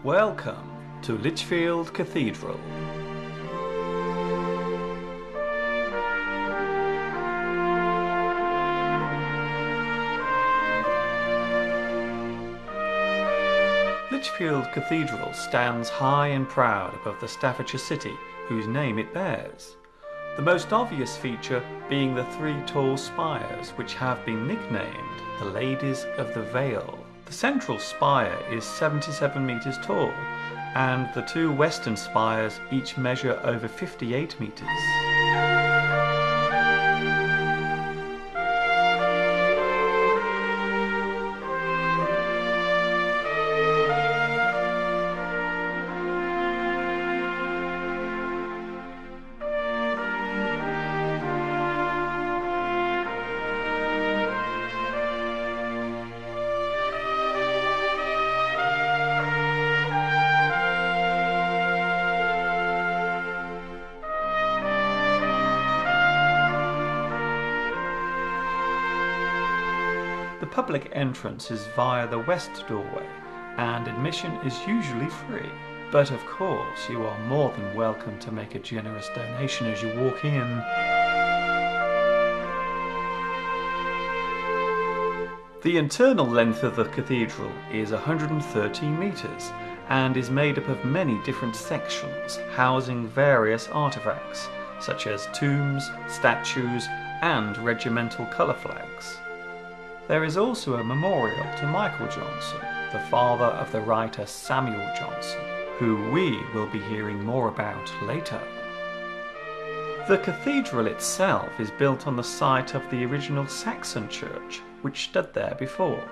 Welcome to Lichfield Cathedral. Lichfield Cathedral stands high and proud above the Staffordshire city whose name it bears. The most obvious feature being the three tall spires which have been nicknamed the Ladies of the Vale. The central spire is 77 metres tall, and the two western spires each measure over 58 metres. The public entrance is via the west doorway, and admission is usually free. But of course, you are more than welcome to make a generous donation as you walk in. The internal length of the cathedral is 113 metres and is made up of many different sections housing various artefacts, such as tombs, statues, and regimental colour flags. There is also a memorial to Michael Johnson, the father of the writer Samuel Johnson, who we will be hearing more about later. The cathedral itself is built on the site of the original Saxon church, which stood there before.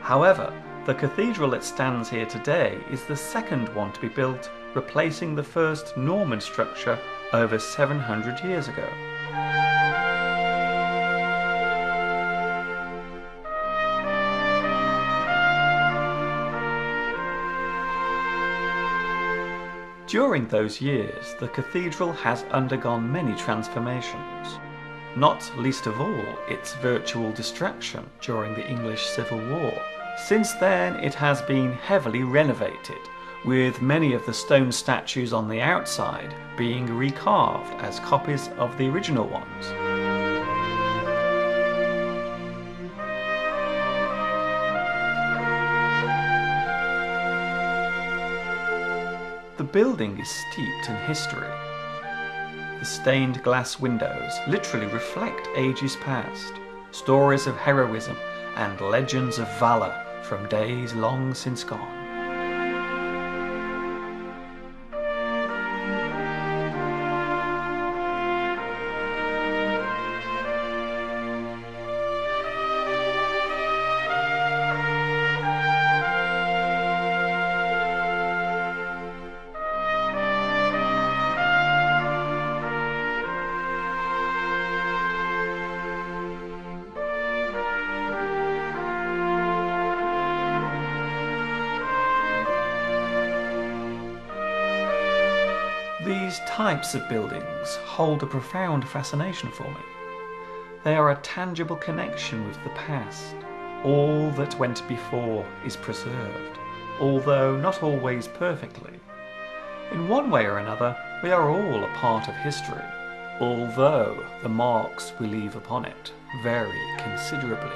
However, the cathedral that stands here today is the second one to be built, replacing the first Norman structure over 700 years ago. During those years, the cathedral has undergone many transformations, not least of all its virtual destruction during the English Civil War. Since then, it has been heavily renovated, with many of the stone statues on the outside being recarved as copies of the original ones. The building is steeped in history. The stained glass windows literally reflect ages past, stories of heroism and legends of valour from days long since gone. These types of buildings hold a profound fascination for me. They are a tangible connection with the past. All that went before is preserved, although not always perfectly. In one way or another, we are all a part of history, although the marks we leave upon it vary considerably.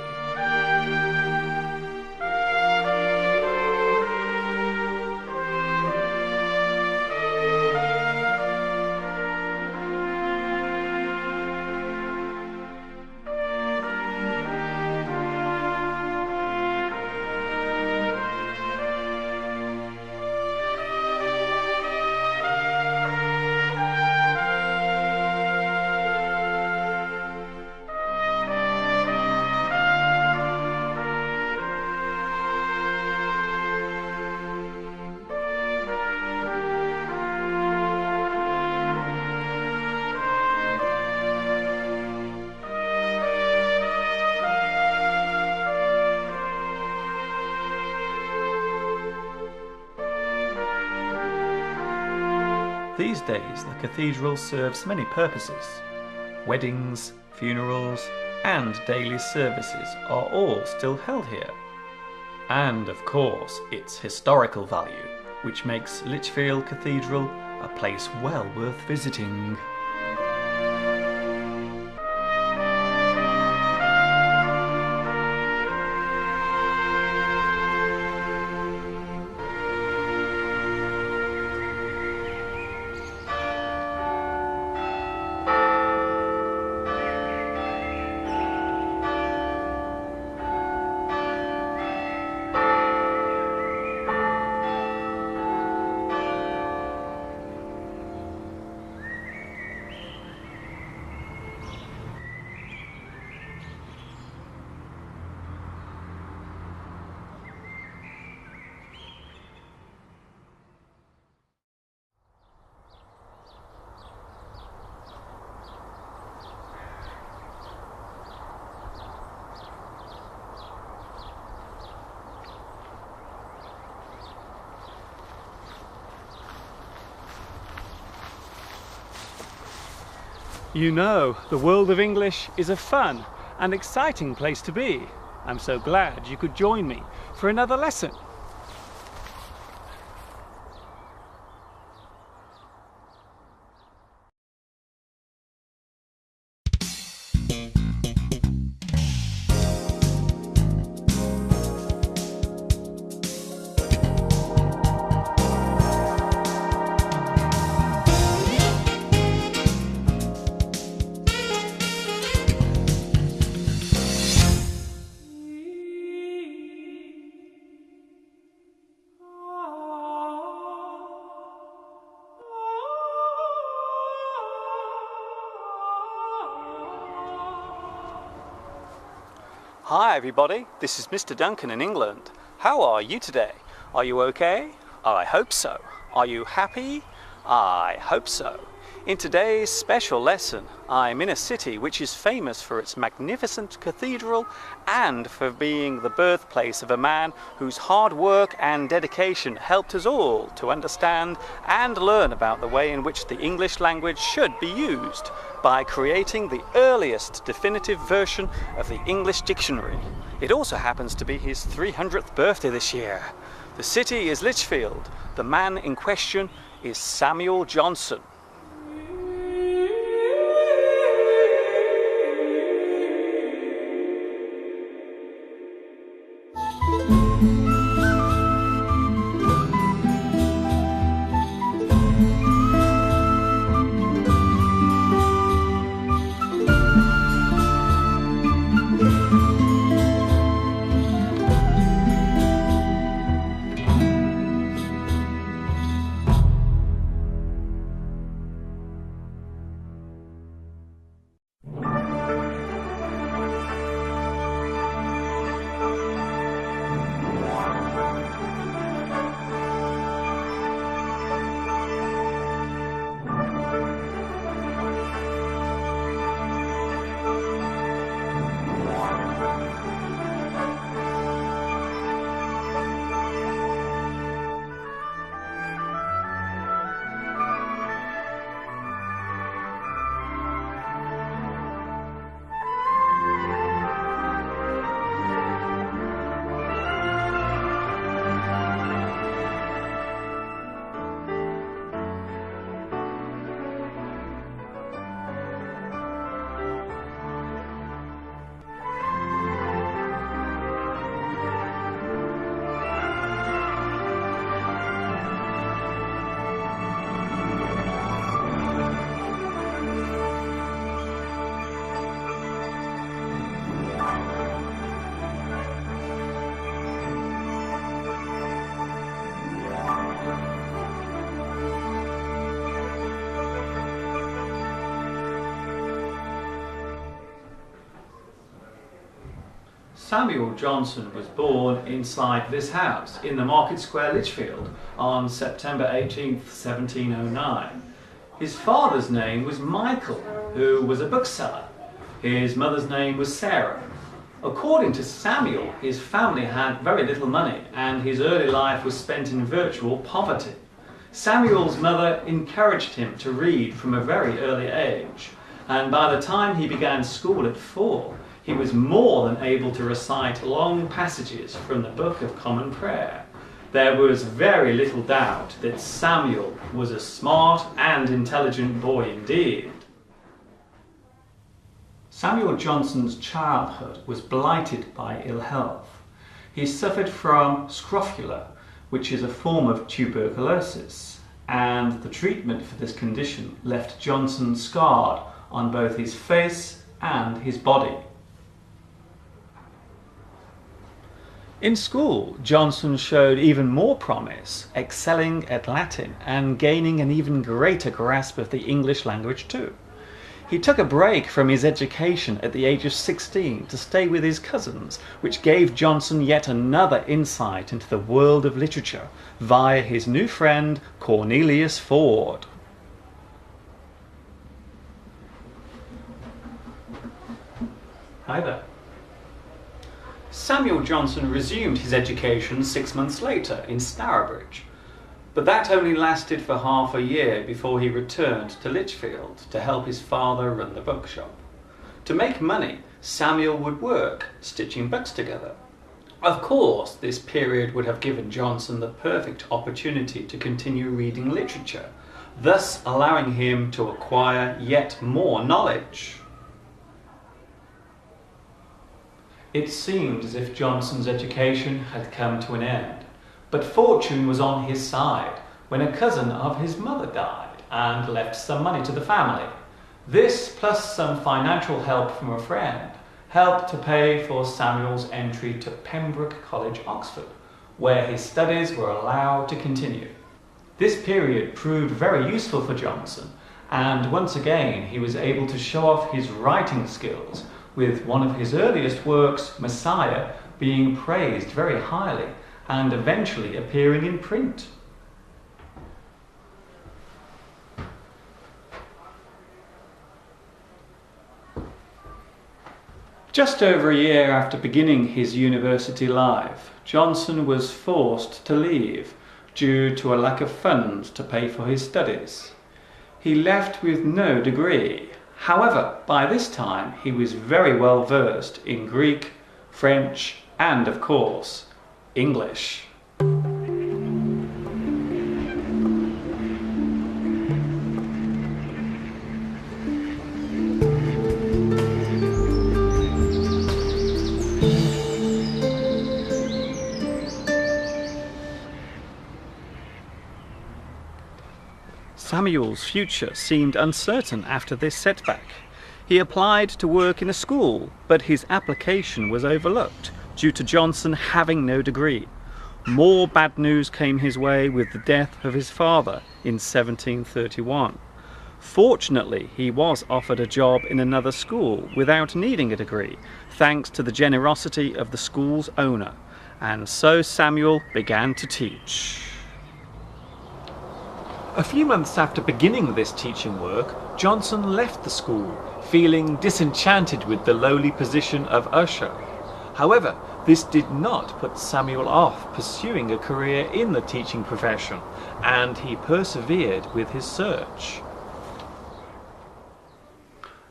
These days, the cathedral serves many purposes. Weddings, funerals, and daily services are all still held here. And, of course, its historical value, which makes Lichfield Cathedral a place well worth visiting. You know, the world of English is a fun and exciting place to be. I'm so glad you could join me for another lesson. Hi everybody, this is Mr. Duncan in England. How are you today? Are you okay? I hope so. Are you happy? I hope so. In today's special lesson, I'm in a city which is famous for its magnificent cathedral and for being the birthplace of a man whose hard work and dedication helped us all to understand and learn about the way in which the English language should be used by creating the earliest definitive version of the English dictionary. It also happens to be his 300th birthday this year. The city is Lichfield. The man in question is Samuel Johnson. Samuel Johnson was born inside this house in the Market Square, Lichfield, on September 18th, 1709. His father's name was Michael, who was a bookseller. His mother's name was Sarah. According to Samuel, his family had very little money and his early life was spent in virtual poverty. Samuel's mother encouraged him to read from a very early age, and by the time he began school at 4, he was more than able to recite long passages from the Book of Common Prayer. there was very little doubt that Samuel was a smart and intelligent boy indeed. Samuel Johnson's childhood was blighted by ill health. He suffered from scrofula, which is a form of tuberculosis, and the treatment for this condition left Johnson scarred on both his face and his body. In school, Johnson showed even more promise, excelling at Latin and gaining an even greater grasp of the English language too. He took a break from his education at the age of 16 to stay with his cousins, which gave Johnson yet another insight into the world of literature via his new friend Cornelius Ford. Hi there. Samuel Johnson resumed his education 6 months later in Stourbridge, but that only lasted for half a year before he returned to Lichfield to help his father run the bookshop. To make money, Samuel would work stitching books together. Of course, this period would have given Johnson the perfect opportunity to continue reading literature, thus allowing him to acquire yet more knowledge. It seemed as if Johnson's education had come to an end, but fortune was on his side when a cousin of his mother died and left some money to the family. This, plus some financial help from a friend, helped to pay for Samuel's entry to Pembroke College, Oxford, where his studies were allowed to continue. This period proved very useful for Johnson, and once again he was able to show off his writing skills, with one of his earliest works, Messiah, being praised very highly and eventually appearing in print. Just over a year after beginning his university life, Johnson was forced to leave due to a lack of funds to pay for his studies. He left with no degree. However, by this time he was very well versed in Greek, French, and of course, English. Samuel's future seemed uncertain after this setback. He applied to work in a school, but his application was overlooked due to Johnson having no degree. More bad news came his way with the death of his father in 1731. Fortunately, he was offered a job in another school without needing a degree, thanks to the generosity of the school's owner, and so Samuel began to teach. A few months after beginning this teaching work, Johnson left the school, feeling disenchanted with the lowly position of usher. However, this did not put Samuel off pursuing a career in the teaching profession, and he persevered with his search.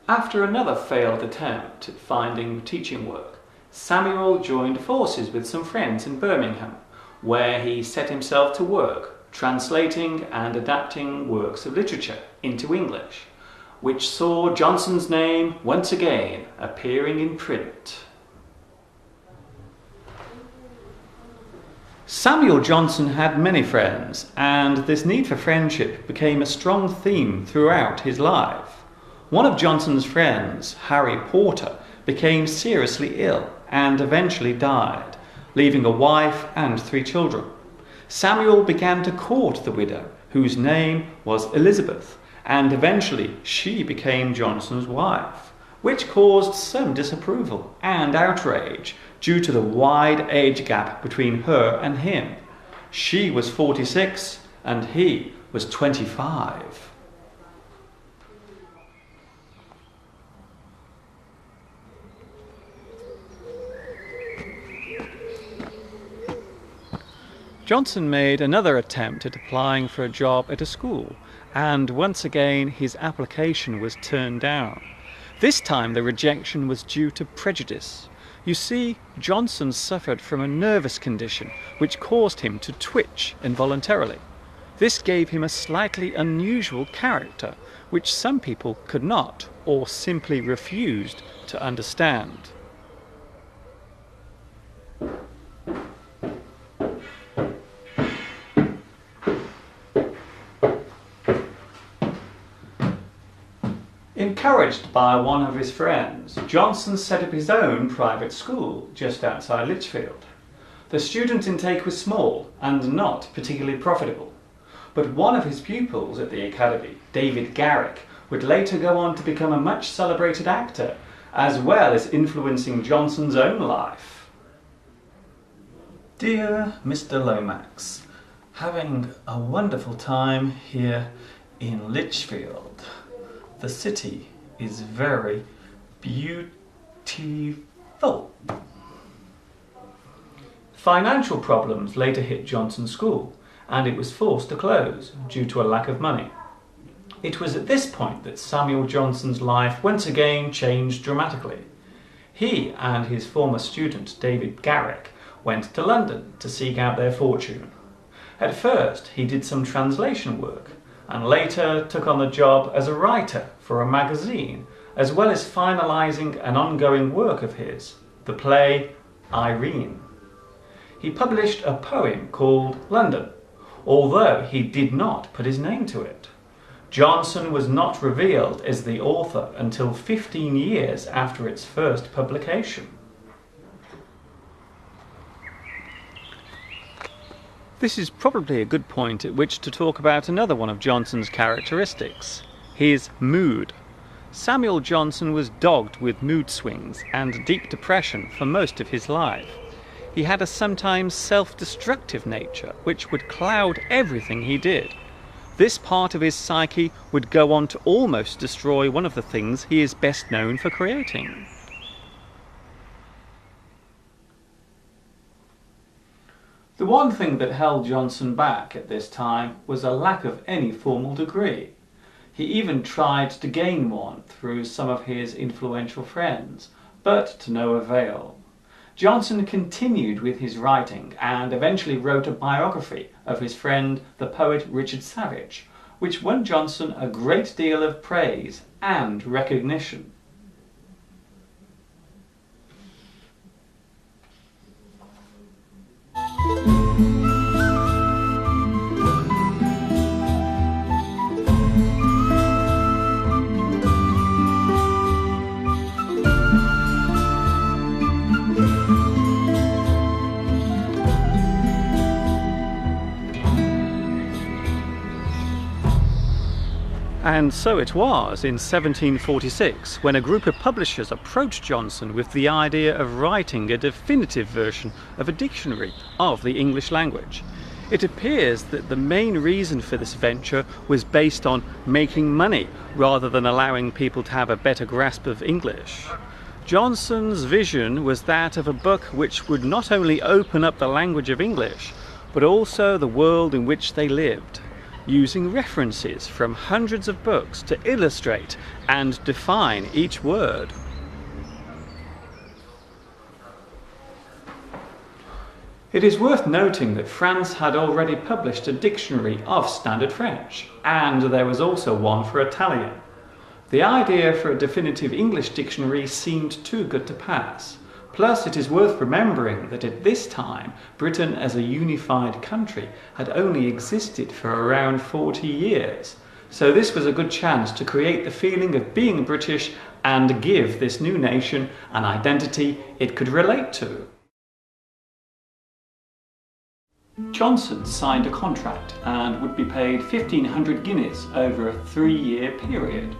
After another failed attempt at finding teaching work, Samuel joined forces with some friends in Birmingham, where he set himself to work translating and adapting works of literature into English, which saw Johnson's name once again appearing in print. Samuel Johnson had many friends, and this need for friendship became a strong theme throughout his life. One of Johnson's friends, Harry Porter, became seriously ill and eventually died, leaving a wife and 3 children. Samuel began to court the widow, whose name was Elizabeth, and eventually she became Johnson's wife, which caused some disapproval and outrage due to the wide age gap between her and him. She was 46 and he was 25. Johnson made another attempt at applying for a job at a school, and once again his application was turned down. This time the rejection was due to prejudice. You see, Johnson suffered from a nervous condition which caused him to twitch involuntarily. This gave him a slightly unusual character, which some people could not, or simply refused, to understand. Encouraged by one of his friends, Johnson set up his own private school just outside Lichfield. The student intake was small and not particularly profitable, but one of his pupils at the academy, David Garrick, would later go on to become a much celebrated actor, as well as influencing Johnson's own life. Dear Mr. Lomax, having a wonderful time here in Lichfield. The city is very beautiful. Financial problems later hit Johnson's school, and it was forced to close due to a lack of money. It was at this point that Samuel Johnson's life once again changed dramatically. He and his former student David Garrick went to London to seek out their fortune. At first he did some translation work, and later took on the job as a writer for a magazine, as well as finalising an ongoing work of his, the play Irene. He published a poem called London, although he did not put his name to it. Johnson was not revealed as the author until 15 years after its first publication. This is probably a good point at which to talk about another one of Johnson's characteristics, his mood. Samuel Johnson was dogged with mood swings and deep depression for most of his life. He had a sometimes self-destructive nature which would cloud everything he did. This part of his psyche would go on to almost destroy one of the things he is best known for creating. The one thing that held Johnson back at this time was a lack of any formal degree. He even tried to gain one through some of his influential friends, but to no avail. Johnson continued with his writing and eventually wrote a biography of his friend, the poet Richard Savage, which won Johnson a great deal of praise and recognition. And so it was in 1746 when a group of publishers approached Johnson with the idea of writing a definitive version of a dictionary of the English language. It appears that the main reason for this venture was based on making money rather than allowing people to have a better grasp of English. Johnson's vision was that of a book which would not only open up the language of English, but also the world in which they lived, using references from hundreds of books to illustrate and define each word. It is worth noting that France had already published a dictionary of standard French, and there was also one for Italian. The idea for a definitive English dictionary seemed too good to pass. Plus, it is worth remembering that at this time, Britain as a unified country had only existed for around 40 years. So this was a good chance to create the feeling of being British and give this new nation an identity it could relate to. Johnson signed a contract and would be paid 1,500 guineas over a 3-year period.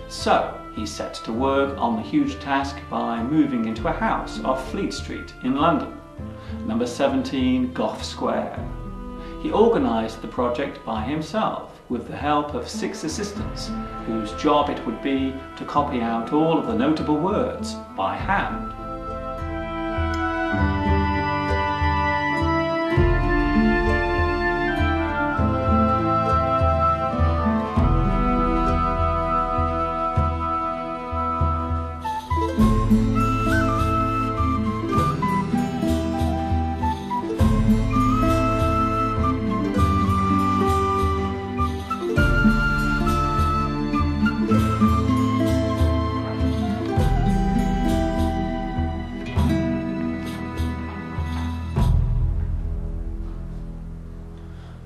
So he set to work on the huge task by moving into a house off Fleet Street in London, number 17 Gough Square. He organised the project by himself with the help of 6 assistants, whose job it would be to copy out all of the notable words by hand.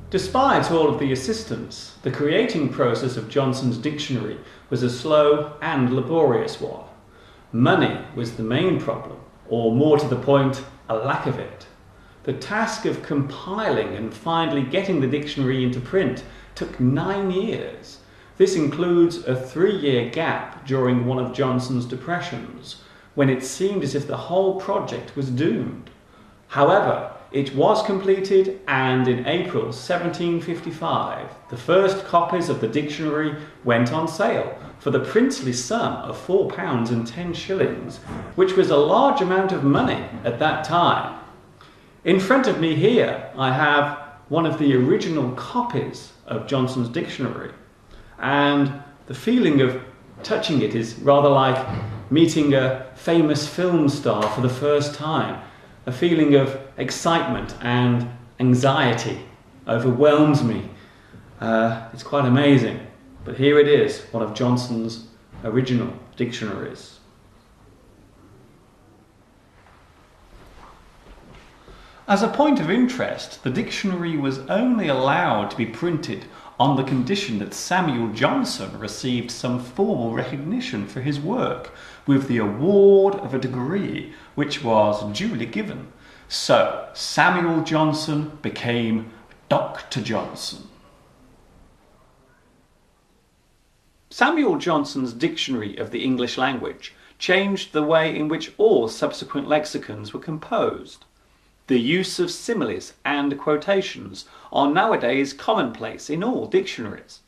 Despite all of the assistance, the creating process of Johnson's dictionary was a slow and laborious one. Money was the main problem, or more to the point, a lack of it. The task of compiling and finally getting the dictionary into print took 9 years. This includes a 3-year gap during one of Johnson's depressions, when it seemed as if the whole project was doomed. However, it was completed, and in April 1755, the first copies of the dictionary went on sale for the princely sum of £4.10, which was a large amount of money at that time. In front of me here, I have one of the original copies of Johnson's dictionary, and the feeling of touching it is rather like meeting a famous film star for the first time. A feeling of excitement and anxiety overwhelms me. It's quite amazing. But here it is, one of Johnson's original dictionaries. As a point of interest, the dictionary was only allowed to be printed on the condition that Samuel Johnson received some formal recognition for his work, with the award of a degree which was duly given. So Samuel Johnson became Dr. Johnson. Samuel Johnson's Dictionary of the English Language changed the way in which all subsequent lexicons were composed. The use of similes and quotations are nowadays commonplace in all dictionaries.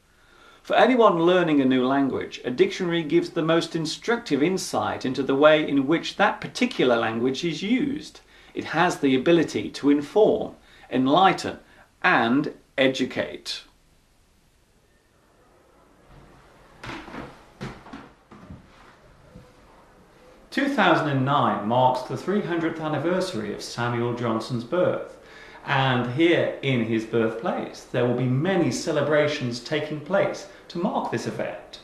For anyone learning a new language, a dictionary gives the most instructive insight into the way in which that particular language is used. It has the ability to inform, enlighten, and educate. "2009 marks the 300th anniversary of Samuel Johnson's birth, and here in his birthplace there will be many celebrations taking place to mark this event.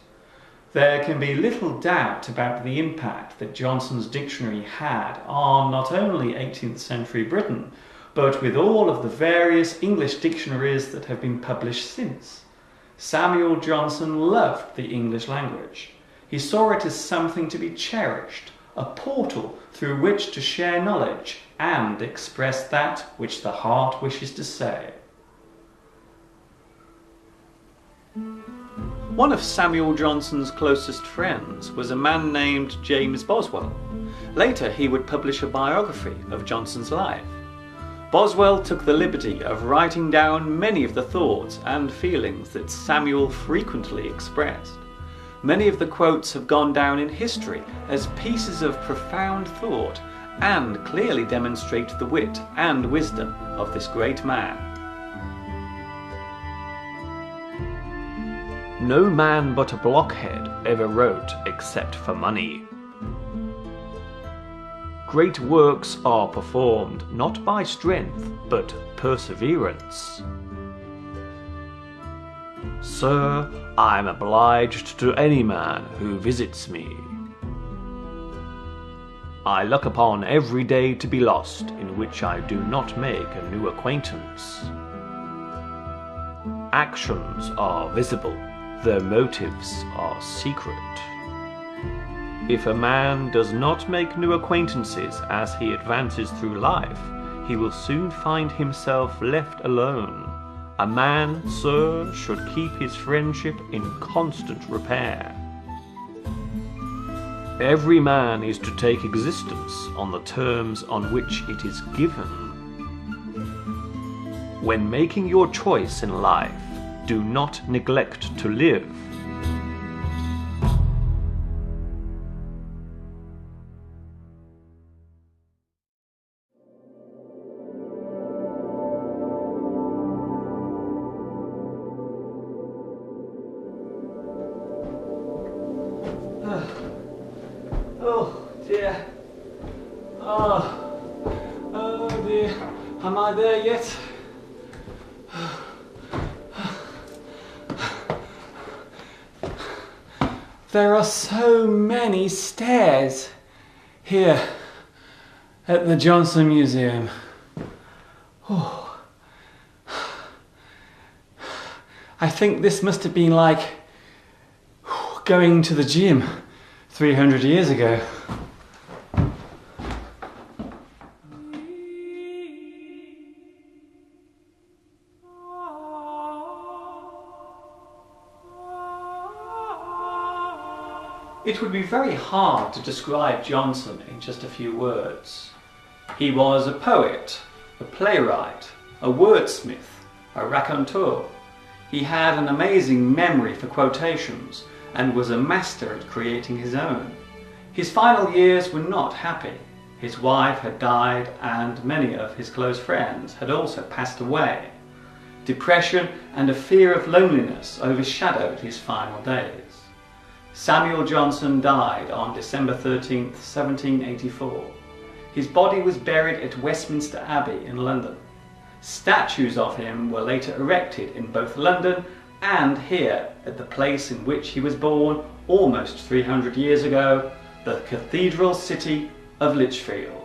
There can be little doubt about the impact that Johnson's dictionary had on not only 18th century Britain, but with all of the various English dictionaries that have been published since. Samuel Johnson loved the English language. He saw it as something to be cherished, a portal through which to share knowledge and express that which the heart wishes to say." One of Samuel Johnson's closest friends was a man named James Boswell. Later he would publish a biography of Johnson's life. Boswell took the liberty of writing down many of the thoughts and feelings that Samuel frequently expressed. Many of the quotes have gone down in history as pieces of profound thought and clearly demonstrate the wit and wisdom of this great man. "No man but a blockhead ever wrote except for money. Great works are performed not by strength but perseverance. Sir, I am obliged to any man who visits me. I look upon every day to be lost in which I do not make a new acquaintance. Actions are visible, their motives are secret. If a man does not make new acquaintances as he advances through life, he will soon find himself left alone. A man, sir, should keep his friendship in constant repair. Every man is to take existence on the terms on which it is given. When making your choice in life, do not neglect to live. Oh dear. Oh dear. Am I there yet? There are so many stairs here at the Johnson Museum. Oh. I think this must have been like going to the gym 300 years ago. It would be very hard to describe Johnson in just a few words. He was a poet, a playwright, a wordsmith, a raconteur. He had an amazing memory for quotations and was a master at creating his own. His final years were not happy. His wife had died and many of his close friends had also passed away. Depression and a fear of loneliness overshadowed his final days. Samuel Johnson died on December 13th, 1784. His body was buried at Westminster Abbey in London. Statues of him were later erected in both London and here at the place in which he was born almost 300 years ago, the cathedral city of Lichfield.